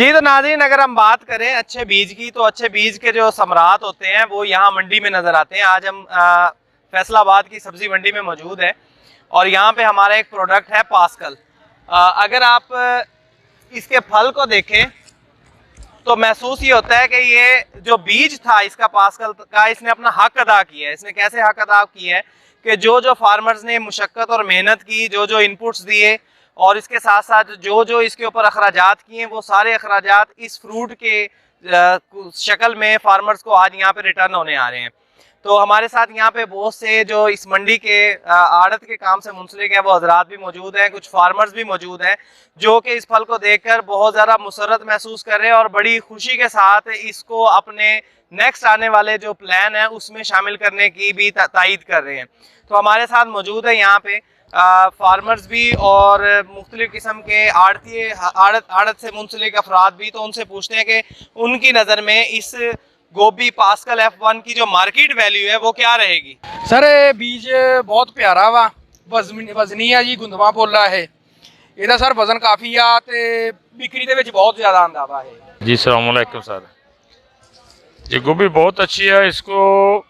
जी तो नाज़रीन, अगर हम बात करें अच्छे बीज की, तो अच्छे बीज के जो सम्राट होते हैं वो यहाँ मंडी में नज़र आते हैं। आज हम फैसलाबाद की सब्जी मंडी में मौजूद है और यहाँ पे हमारा एक प्रोडक्ट है पास्कल। अगर आप इसके फल को देखें तो महसूस ये होता है कि ये जो बीज था इसका पास्कल का, इसने अपना हक अदा किया है। इसने कैसे हक अदा किया है कि जो फार्मर्स ने मुशक्क़त और मेहनत की, जो इनपुट्स दिए और इसके साथ साथ जो इसके ऊपर अखराजात किए, वो सारे अखराजात इस फ्रूट के शक्ल में फार्मर्स को आज यहाँ पे रिटर्न होने आ रहे हैं। तो हमारे साथ यहाँ पे बहुत से जो इस मंडी के आड़त के काम से मुंसलिक है वो हजरात भी मौजूद हैं, कुछ फार्मर्स भी मौजूद हैं जो कि इस फल को देखकर बहुत ज़्यादा मुसर्रत महसूस कर रहे हैं और बड़ी खुशी के साथ इसको अपने नेक्स्ट आने वाले जो प्लान है उसमें शामिल करने की भी तायीद कर रहे हैं। तो हमारे साथ मौजूद है यहाँ पे फार्मर्स भी और मुख्तलिफ किस्म के आड़त से मुंसलिक अफराद भी। तो उनसे पूछते हैं कि उनकी नज़र में इस गोभी पास्कल F1 की जो मार्केट वैल्यू है वो क्या रहेगी। सर बीज बहुत प्यारा वा, वजनी है जी, गुंदवा पोला है, ਇਹਦਾ सर वजन काफ़ी आ ते बिक्री ਦੇ ਵਿੱਚ बहुत ज़्यादा आंदा वा है। जी अस्सलाम वालेकुम सर, ये गोभी बहुत अच्छी है, इसको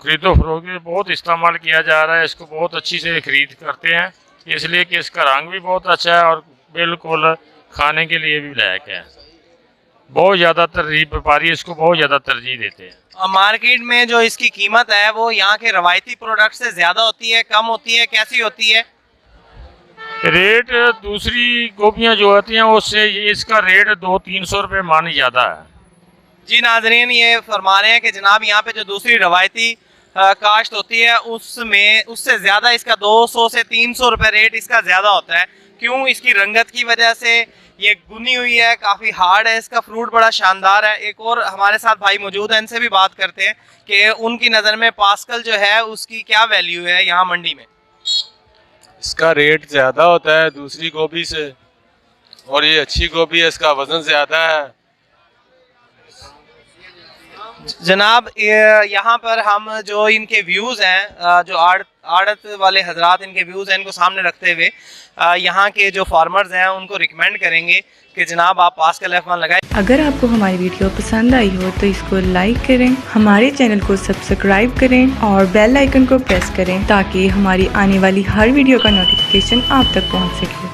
खरीदो फरोख्त में बहुत इस्तेमाल किया जा रहा है, इसको बहुत अच्छी से खरीद करते हैं इसलिए कि इसका रंग भी बहुत अच्छा है और बिल्कुल खाने के लिए भी लायक है। बहुत ज़्यादा व्यापारी इसको बहुत ज़्यादा तरजीह देते हैं। मार्केट में जो इसकी कीमत है वो यहाँ के रवायती प्रोडक्ट से ज़्यादा होती है, कम होती है, कैसी होती है? रेट दूसरी गोभियाँ जो होती हैं उससे इसका रेट 200-300 रुपये मान ज़्यादा है। जी नाजरीन, ये फरमा रहे हैं कि जनाब यहाँ पे जो दूसरी रवायती काश्त होती है उसमें उससे ज़्यादा इसका 200 से 300 रुपये रेट इसका ज़्यादा होता है। क्यों? इसकी रंगत की वजह से, ये गुनी हुई है, काफ़ी हार्ड है, इसका फ्रूट बड़ा शानदार है। एक और हमारे साथ भाई मौजूद हैं, इनसे भी बात करते हैं कि उनकी नज़र में पास्कल जो है उसकी क्या वैल्यू है यहाँ मंडी में। इसका रेट ज़्यादा होता है दूसरी गोभी से और ये अच्छी गोभी है, इसका वज़न ज़्यादा है। जनाब यहाँ पर हम जो इनके व्यूज़ हैं, जो आड़त वाले हजरात इनके व्यूज़ हैं, इनको सामने रखते हुए यहाँ के जो फार्मर्स हैं उनको रिकमेंड करेंगे कि जनाब आप पास्कल F1 लगाएं। अगर आपको हमारी वीडियो पसंद आई हो तो इसको लाइक करें, हमारे चैनल को सब्सक्राइब करें और बेल आइकन को प्रेस करें ताकि हमारी आने वाली हर वीडियो का नोटिफिकेशन आप तक पहुँच सके।